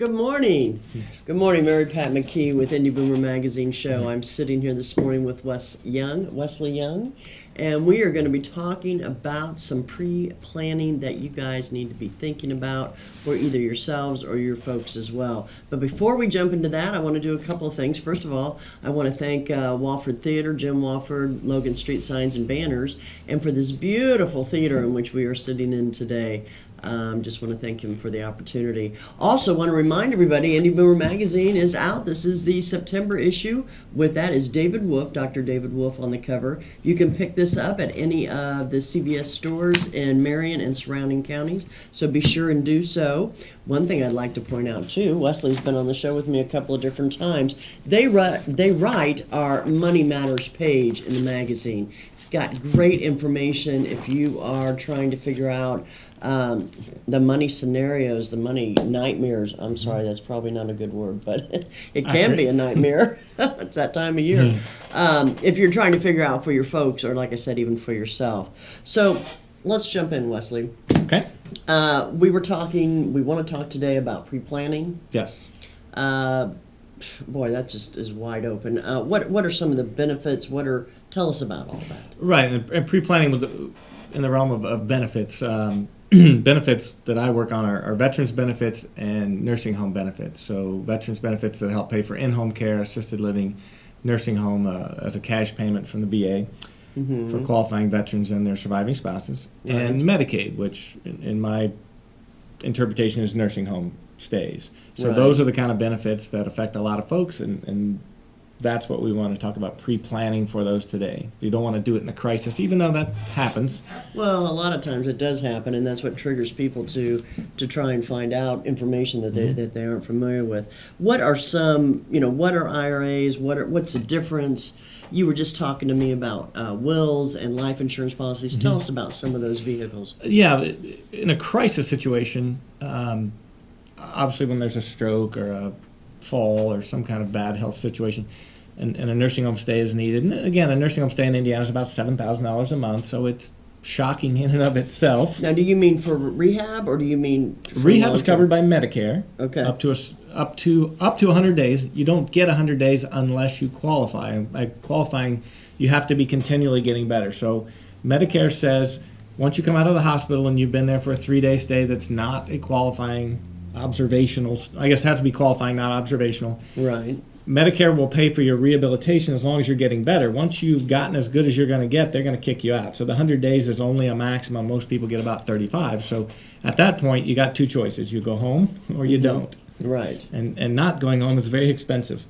Good morning. Good morning, Mary Pat McKee with Indy Boomer Magazine Show. I'm sitting here this morning with Wesley Young, and we are going to be talking about some pre-planning that you guys need to be thinking about for either yourselves or your folks as well. But before we jump into that, I want to do a couple of things. First of all, I want to thank Walford Theater, Jim Walford, Logan Street Signs and Banners, and for this beautiful theater in which we are sitting in today. Just want to thank him for the opportunity. Also want to remind everybody, Indy Boomer Magazine is out. This is the September issue. With that is David Wolf, Dr. David Wolf on the cover. You can pick this up at any of the CVS stores in Marion and surrounding counties, so be sure and do so. One thing I'd like to point out too, Wesley's been on the show with me a couple of different times. They write our Money Matters page in the magazine. It's got great information if you are trying to figure out the money scenarios, the money nightmares. I'm sorry, that's probably not a good word, but it can be a nightmare. It's that time of year. If you're trying to figure out for your folks, or like I said, even for yourself. So let's jump in, Wesley. Okay. We want to talk today about pre-planning. Yes. Boy, that just is wide open. What are some of the benefits? Tell us about all that. Right, and pre-planning in the realm of benefits. Benefits that I work on are veterans benefits and nursing home benefits. So veterans benefits that help pay for in-home care, assisted living, nursing home as a cash payment from the VA for qualifying veterans and their surviving spouses. Right. And Medicaid, which in my interpretation is nursing home stays. So right. Those are the kind of benefits that affect a lot of folks, and that's what we want to talk about, pre-planning for those today. You don't want to do it in a crisis, even though that happens. Well, a lot of times it does happen, and that's what triggers people to try and find out information that they aren't familiar with. What are some, what are IRAs? What's the difference? You were just talking to me about wills and life insurance policies. Tell us about some of those vehicles. Yeah, in a crisis situation, obviously when there's a stroke or a fall or some kind of bad health situation, and a nursing home stay is needed. And again, a nursing home stay in Indiana is about $7,000 a month, so it's shocking in and of itself. Now, do you mean for rehab, or do you mean for rehab is covered by Medicare? Okay. Up to 100 days. You don't get 100 days unless you qualify. And by qualifying, you have to be continually getting better. So Medicare says once you come out of the hospital and you've been there for a 3-day stay, that's not a qualifying observational. I guess it has to be qualifying, not observational. Right. Medicare will pay for your rehabilitation as long as you're getting better. Once you've gotten as good as you're going to get, they're going to kick you out. So the 100 days is only a maximum. Most people get about 35. So at that point, you got two choices. You go home or you don't. Right. And not going home is very expensive.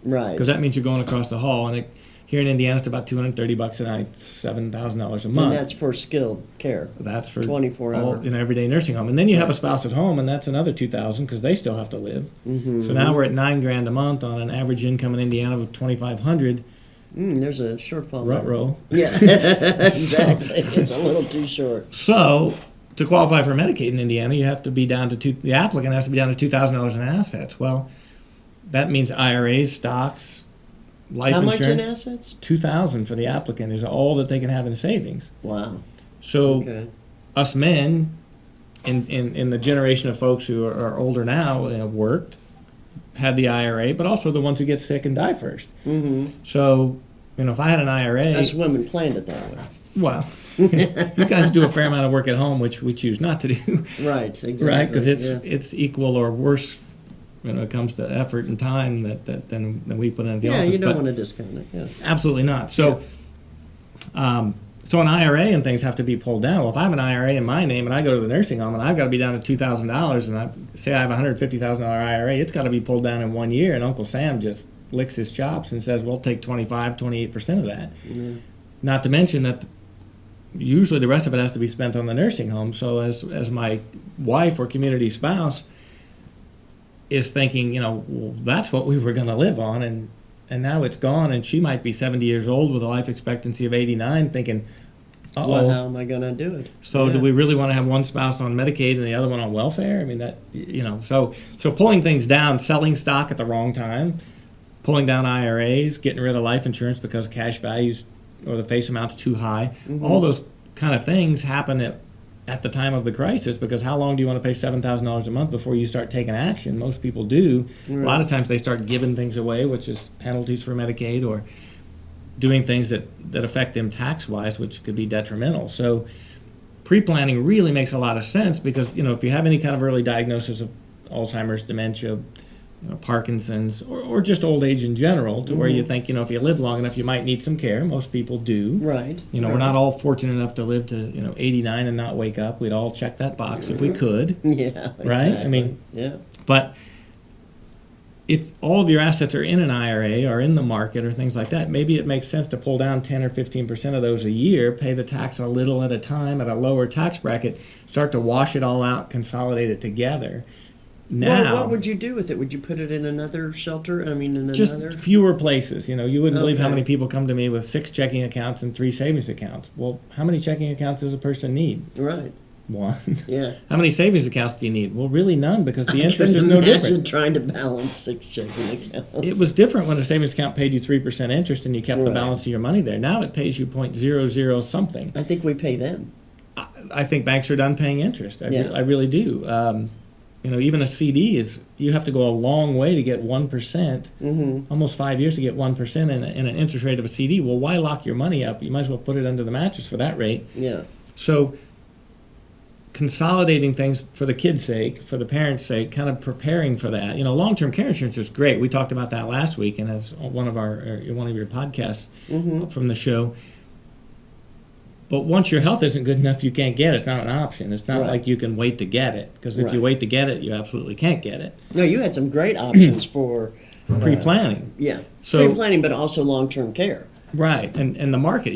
Right. Because that means you're going across the hall. And here in Indiana, it's about $230 a night, $7,000 a month. And that's for skilled care. That's for 24-hour. In an everyday nursing home. And then you have a spouse at home, and that's another $2,000 because they still have to live. So now we're at $9,000 a month on an average income in Indiana of $2,500. There's a shortfall. Rut-roll. Yeah, exactly. It's a little too short. So to qualify for Medicaid in Indiana, you have to be down to the applicant has to be down to $2,000 in assets. Well, that means IRAs, stocks, life insurance. How much in assets? $2,000 for the applicant is all that they can have in savings. Wow. So us men, in the generation of folks who are older now, worked, had the IRA, but also the ones who get sick and die first. So, if I had an IRA, us women planned it that way. Well, you guys do a fair amount of work at home, which we choose not to do. Right. Exactly. Right, because it's equal or worse when it comes to effort and time than we put in the office. Yeah, you don't want to discount it. Yeah. Absolutely not. So, so an IRA and things have to be pulled down. Well, if I have an IRA in my name and I go to the nursing home and I've got to be down to $2,000 and I say I have a $150,000 IRA, it's got to be pulled down in 1 year, and Uncle Sam just licks his chops and says, we'll take 28% of that. Not to mention that usually the rest of it has to be spent on the nursing home. So as my wife or community spouse is thinking, well, that's what we were going to live on, and now it's gone, and she might be 70 years old with a life expectancy of 89, thinking, well, how am I going to do it? So do we really want to have one spouse on Medicaid and the other one on welfare? I mean, so pulling things down, selling stock at the wrong time, pulling down IRAs, getting rid of life insurance because cash values or the face amount's too high, all those kind of things happen at the time of the crisis, because how long do you want to pay $7,000 a month before you start taking action? Most people do. Right. A lot of times they start giving things away, which is penalties for Medicaid, or doing things that affect them tax-wise, which could be detrimental. So pre-planning really makes a lot of sense, because if you have any kind of early diagnosis of Alzheimer's, dementia, Parkinson's, or just old age in general, to where you think, if you live long enough, you might need some care. Most people do. Right. We're not all fortunate enough to live to 89 and not wake up. We'd all check that box if we could. Yeah. Right? Exactly. I mean, yeah. But if all of your assets are in an IRA or in the market or things like that, maybe it makes sense to pull down 10 or 15% of those a year, pay the tax a little at a time at a lower tax bracket, start to wash it all out, consolidate it together. Now, Well, what would you do with it? Would you put it in another shelter? I mean, in just another? fewer places. You wouldn't believe how Okay. many people come to me with 6 checking accounts and 3 savings accounts. Well, how many checking accounts does a person need? Right. 1. Yeah. How many savings accounts do you need? Well, really none, because the I interest is couldn't no imagine different. trying to balance 6 checking accounts. It was different when a savings account paid you 3% interest and you kept the Right. balance of your money there. Now it pays you 0.00 something. I think we pay them. I think banks are done paying interest. Yeah. I really do. Even a CD you have to go a long way to get 1%, almost 5 years to get 1% in an interest rate of a CD. Well, why lock your money up? You might as well put it under the mattress for that rate. Yeah. So consolidating things for the kid's sake, for the parents' sake, kind of preparing for that. Long-term care insurance is great. We talked about that last week, and as one of your podcasts from the show. But once your health isn't good enough, you can't get it. It's not an option. It's not Right. like you can wait to get it, because if you Right. wait to get it, you absolutely can't get it. No, you had some great options for Pre-planning. yeah, So- pre-planning, but also long-term care. Right, and the market,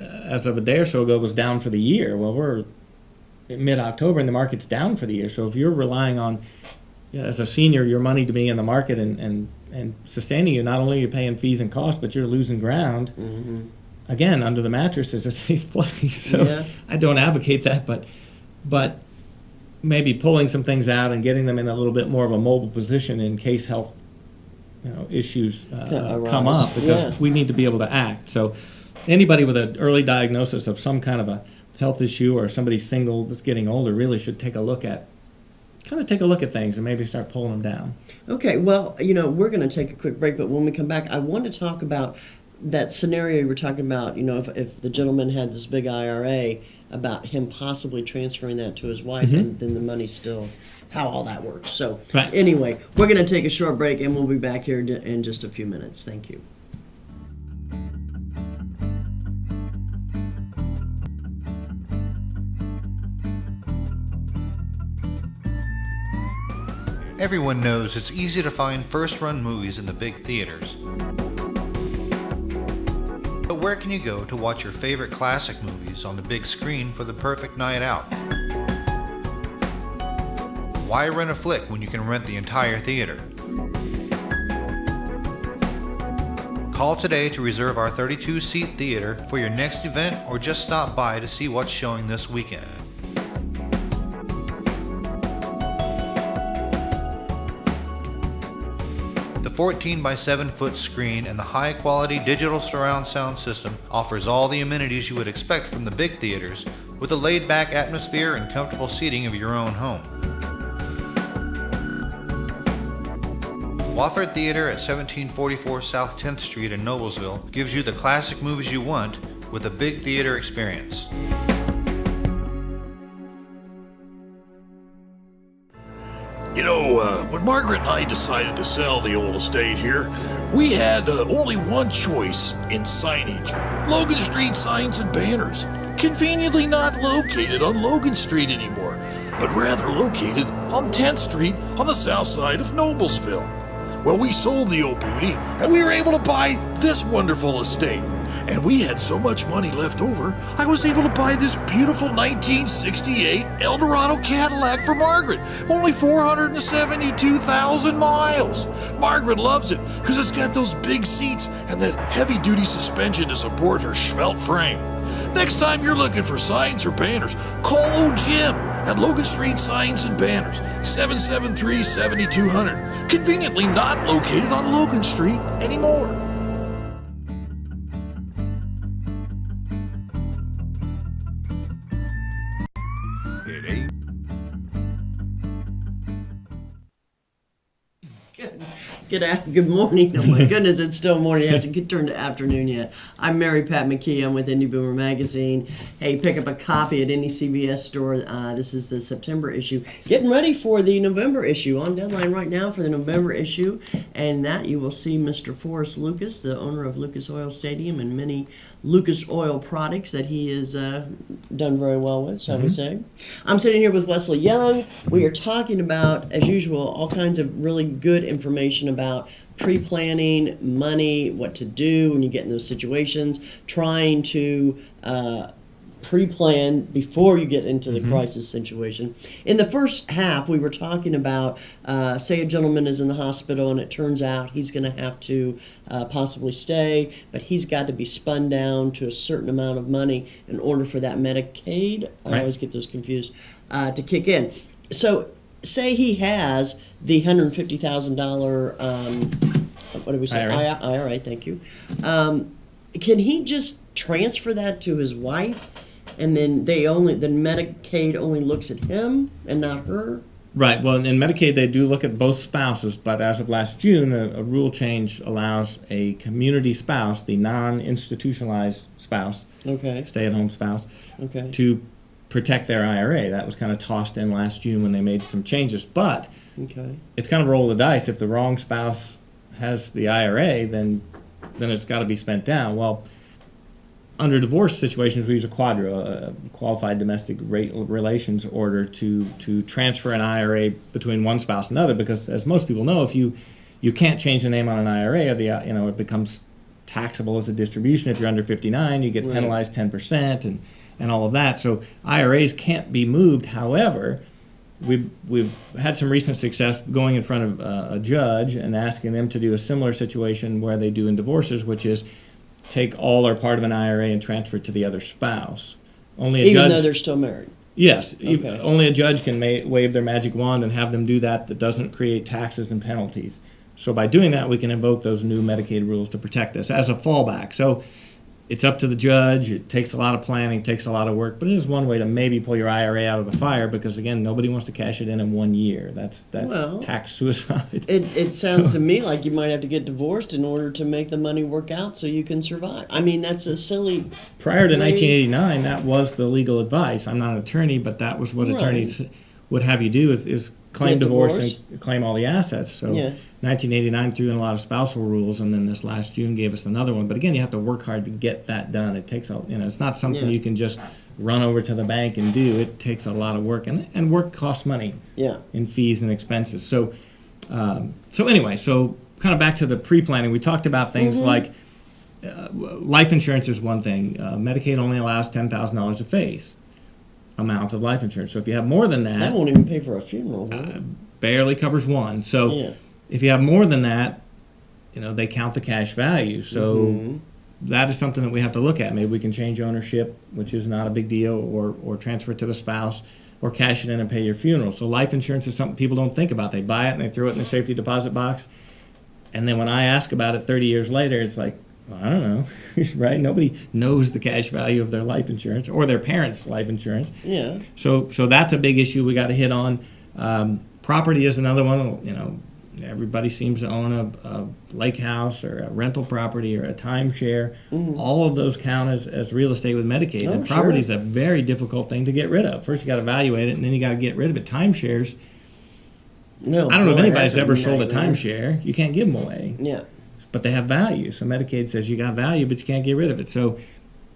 as of a day or so ago, was down for the year. Well, we're in mid-October, and the market's down for the year. So if you're relying on, as a senior, your money to be in the market and sustaining you, not only are you paying fees and costs, but you're losing ground. Again, under the mattress is a safe place. So Yeah. I don't advocate that, but maybe pulling some things out and getting them in a little bit more of a mobile position in case health issues come arise. up, because Yeah. we need to be able to act. So anybody with an early diagnosis of some kind of a health issue, or somebody single that's getting older, really should take a look at things and maybe start pulling them down. Okay, well, we're going to take a quick break, but when we come back, I want to talk about that scenario you were talking about, if the gentleman had this big IRA, about him possibly transferring that to his wife, and then the money still, how all that works. So Right. anyway, we're going to take a short break, and we'll be back here in just a few minutes. Thank you. Everyone knows it's easy to find first-run movies in the big theaters. But where can you go to watch your favorite classic movies on the big screen for the perfect night out? Why rent a flick when you can rent the entire theater? Call today to reserve our 32-seat theater for your next event, or just stop by to see what's showing this weekend. The 14 by 7 foot screen and the high quality digital surround sound system offers all the amenities you would expect from the big theaters, with a laid back atmosphere and comfortable seating of your own home. Wofford Theater at 1744 South 10th Street in Noblesville gives you the classic movies you want with a big theater experience. When Margaret and I decided to sell the old estate here, we had only one choice in signage. Logan Street signs and banners. Conveniently not located on Logan Street anymore, but rather located on 10th Street on the south side of Noblesville. Well, we sold the old beauty, and we were able to buy this wonderful estate. And we had so much money left over, I was able to buy this beautiful 1968 Eldorado Cadillac for Margaret. Only 472,000 miles. Margaret loves it because it's got those big seats and that heavy-duty suspension to support her svelte frame. Next time you're looking for signs or banners, call old Jim at Logan Street Signs and Banners, 773-7200. Conveniently not located on Logan Street anymore. Good morning. Oh my goodness, it's still morning. It hasn't turned to afternoon yet. I'm Mary Pat McKee. I'm with Indy Boomer magazine. Hey, pick up a copy at any CVS store. This is the September issue. Getting ready for the November issue. On deadline right now for the November issue. And that you will see Mr. Forrest Lucas, the owner of Lucas Oil Stadium, and many Lucas Oil products that he has done very well with, shall we say. I'm sitting here with Wesley Young. We are talking about, as usual, all kinds of really good information about pre-planning, money, what to do when you get in those situations, trying to pre-plan before you get into the crisis situation. In the first half, we were talking about, say a gentleman is in the hospital and it turns out he's going to have to possibly stay, but he's got to be spun down to a certain amount of money in order for that Medicaid, I always get those confused, to kick in. So say he has the $150,000, what did we say? IRA, thank you. Can he just transfer that to his wife? And then Medicaid only looks at him and not her? Right. Well, in Medicaid, they do look at both spouses, but as of last June, a rule change allows a community spouse, the non-institutionalized spouse, stay-at-home spouse, to protect their IRA. That was kind of tossed in last June when they made some changes. But it's kind of a roll of the dice. If the wrong spouse has the IRA, then it's got to be spent down. Well, under divorce situations, we use a quadro, a qualified domestic relations order, to transfer an IRA between one spouse and another. Because, as most people know, if you can't change the name on an IRA, or it becomes taxable as a distribution. If you're under 59, you get penalized 10% and all of that. So IRAs can't be moved. However, we've had some recent success going in front of a judge and asking them to do a similar situation where they do in divorces, which is take all or part of an IRA and transfer it to the other spouse. Even though they're still married? Yes. Only a judge can wave their magic wand and have them do that doesn't create taxes and penalties. So by doing that, we can invoke those new Medicaid rules to protect us as a fallback. So it's up to the judge. It takes a lot of planning, takes a lot of work, but it is one way to maybe pull your IRA out of the fire because, again, nobody wants to cash it in 1 year. That's tax suicide. It sounds to me like you might have to get divorced in order to make the money work out so you can survive. I mean, that's a silly... Prior to 1989, that was the legal advice. I'm not an attorney, but that was what attorneys would have you do is claim divorce and claim all the assets. So 1989 threw in a lot of spousal rules, and then this last June gave us another one. But again, you have to work hard to get that done. It takes it's not something you can just run over to the bank and do. It takes a lot of work, and work costs money in fees and expenses. So anyway, kind of back to the pre-planning, we talked about things like life insurance is one thing. Medicaid only allows $10,000 a face amount of life insurance. So if you have more than that won't even pay for a funeral. Barely covers one. So if you have more than that, they count the cash value. So that is something that we have to look at. Maybe we can change ownership, which is not a big deal, or transfer it to the spouse, or cash it in and pay your funeral. So life insurance is something people don't think about. They buy it and they throw it in the safety deposit box, and then when I ask about it 30 years later, it's like, I don't know, right? Nobody knows the cash value of their life insurance or their parents' life insurance. Yeah. So that's a big issue we got to hit on. Property is another one. Everybody seems to own a lake house or a rental property or a timeshare. All of those count as real estate with Medicaid. And property is a very difficult thing to get rid of. First, you got to evaluate it, and then you got to get rid of it. Timeshares. I don't know if anybody's ever sold a timeshare. You can't give them away. Yeah. But they have value. So Medicaid says you got value, but you can't get rid of it. So,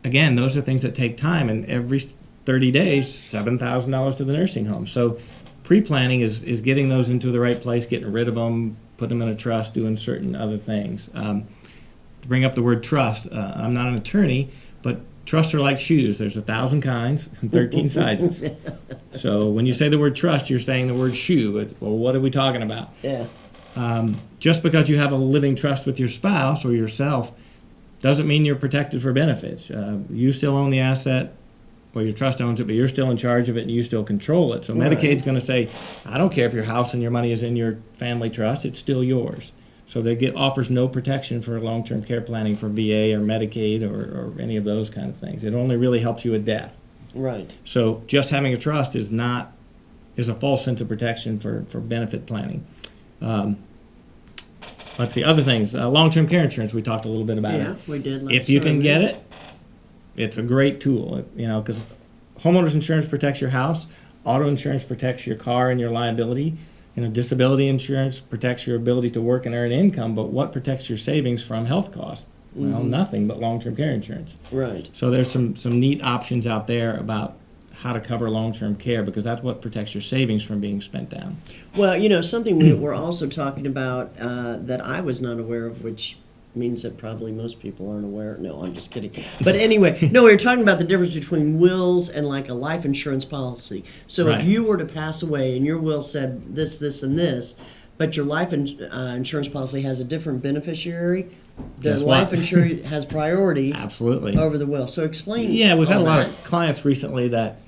again, those are things that take time. And every 30 days, $7,000 to the nursing home. So pre-planning is getting those into the right place, getting rid of them, putting them in a trust, doing certain other things. To bring up the word trust, I'm not an attorney, but trusts are like shoes. There's 1,000 kinds and 13 sizes. So when you say the word trust, you're saying the word shoe. Well, what are we talking about? Yeah. Just because you have a living trust with your spouse or yourself doesn't mean you're protected for benefits. You still own the asset, or your trust owns it, but you're still in charge of it and you still control it. So Medicaid's going to say, I don't care if your house and your money is in your family trust, it's still yours. So offers no protection for long-term care planning for VA or Medicaid or any of those kind of things. It only really helps you at death. Right. So just having a trust is a false sense of protection for benefit planning. let's see, other things. Long-term care insurance, we talked a little bit about Yeah, it. we did last If you can time, get yeah. it, it's a great tool, because homeowners insurance protects your house, auto insurance protects your car and your liability, disability insurance protects your ability to work and earn income, but what protects your savings from health costs? Well, nothing but long-term care insurance. Right. So there's some neat options out there about how to cover long-term care, because that's what protects your savings from being spent down. Well, something we're also talking about that I was not aware of, which means that probably most people aren't aware. No, I'm just kidding. But anyway, no, we were talking about the difference between wills and like a life insurance policy. So Right. if you were to pass away and your will said this, this, and this, but your life insurance policy has a different beneficiary, the Guess life what? insurance has priority Absolutely. over the will. So explain. Yeah, we've had a all lot that. of clients recently that,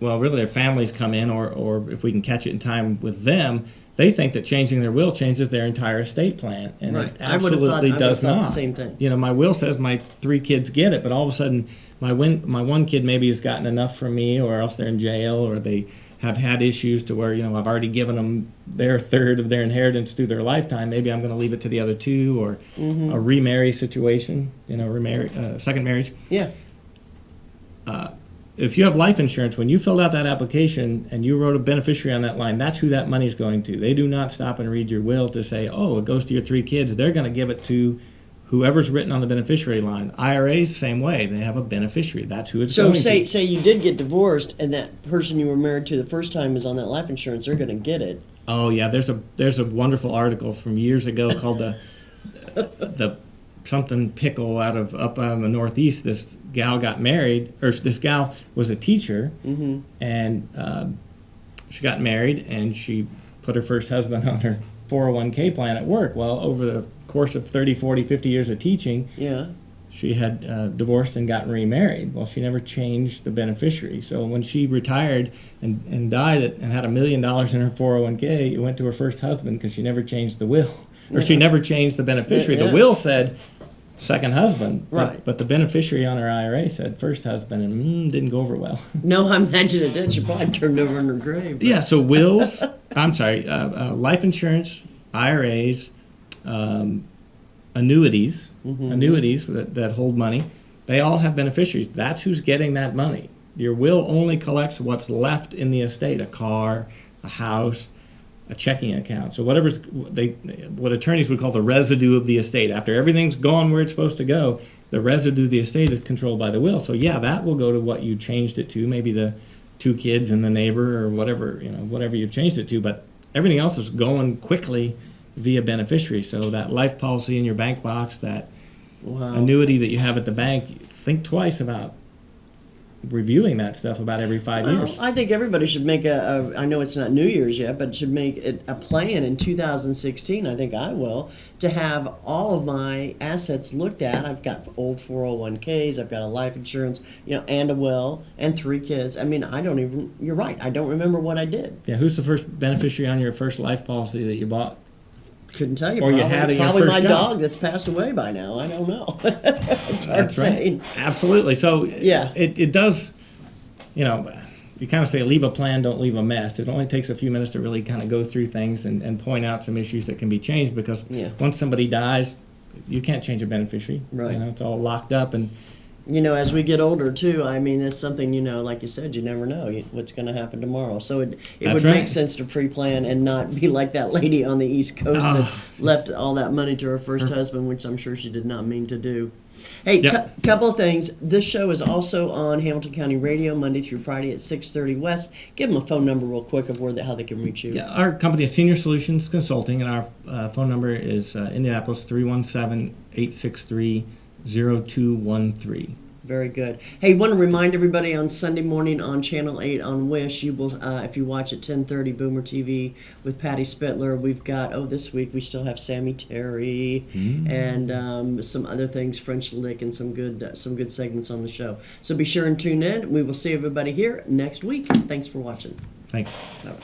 well, really their families come in, or if we can catch it in time with them, they think that changing their will changes their entire estate plan, and Right. it I would have thought- absolutely I would have does thought the not. same thing. My will says my 3 kids get it, but all of a sudden my one kid maybe has gotten enough from me, or else they're in jail, or they have had issues to where I've already given them their third of their inheritance through their lifetime. Maybe I'm going to leave it to the other 2, or a remarry situation, second marriage. Yeah. If you have life insurance, when you filled out that application and you wrote a beneficiary on that line, that's who that money's going to. They do not stop and read your will to say, oh, it goes to your 3 kids. They're going to give it to whoever's written on the beneficiary line. IRAs, same way. They have a beneficiary. That's who it's So going say to. say you did get divorced and that person you were married to the first time is on that life insurance, they're going to get it. Oh, yeah. There's a wonderful article from years ago called the something pickle up out in the Northeast. This gal got married, or this gal was a teacher, and she got married, and she put her first husband on her 401k plan at work. Well, over the course of 30, 40, 50 years of teaching, Yeah. she had divorced and gotten remarried. Well, she never changed the beneficiary. So when she retired and died and had $1 million in her 401k, it went to her first husband because she never changed the will. Or she never changed the beneficiary. Yeah. The will said second husband, Right. but the beneficiary on her IRA said first husband, and didn't go over well. No, I imagine it did. She probably turned over in her grave. but- Yeah, so wills, life insurance, IRAs, annuities, annuities that hold money, they all have beneficiaries. That's who's getting that money. Your will only collects what's left in the estate, a car, a house, a checking account. So what attorneys would call the residue of the estate. After everything's gone where it's supposed to go, the residue of the estate is controlled by the will. So yeah, that will go to what you changed it to, maybe the 2 kids and the neighbor or whatever you've changed it to, but everything else is going quickly via beneficiary. So that life policy in your bank box, that Wow. annuity that you have at the bank, think twice about reviewing that stuff about every 5 years. Well, I think everybody should make I know it's not New Year's yet, but should make it a plan in 2016, I think I will, to have all of my assets looked at. I've got old 401ks, I've got a life insurance, and a will, and 3 kids. I mean, you're right, I don't remember what I did. Yeah, who's the first beneficiary on your first life policy that you bought? Couldn't tell you. Or you probably, had it your probably first my job. dog that's passed away by now. I don't know. It's hard saying. Absolutely. So Yeah. it does, you kind of say leave a plan, don't leave a mess. It only takes a few minutes to really kind of go through things and point out some issues that can be changed, because Yeah. once somebody dies, you can't change a beneficiary. Right. It's all locked up. And As we get older too, I mean, that's something, like you said, you never know what's going to happen tomorrow. So it That's would right. make sense to pre-plan and not be like that lady on the East Coast that left all that money to her first husband, which I'm sure she did not mean to do. Hey, Yep. couple of things. This show is also on Hamilton County Radio Monday through Friday at 6:30 West. Give them a phone number real quick of how they can reach you. yeah, our company is Senior Solutions Consulting, and our phone number is Indianapolis 317-863-0213. Very good. Hey, want to remind everybody on Sunday morning on Channel 8 on Wish, you will, if you watch at 10:30 Boomer TV with Patty Spittler, we've got, this week we still have Sammy Terry and some other things, French Lick, and some good segments on the show. So be sure and tune in. We will see everybody here next week. Thanks for watching. Thanks. Bye-bye.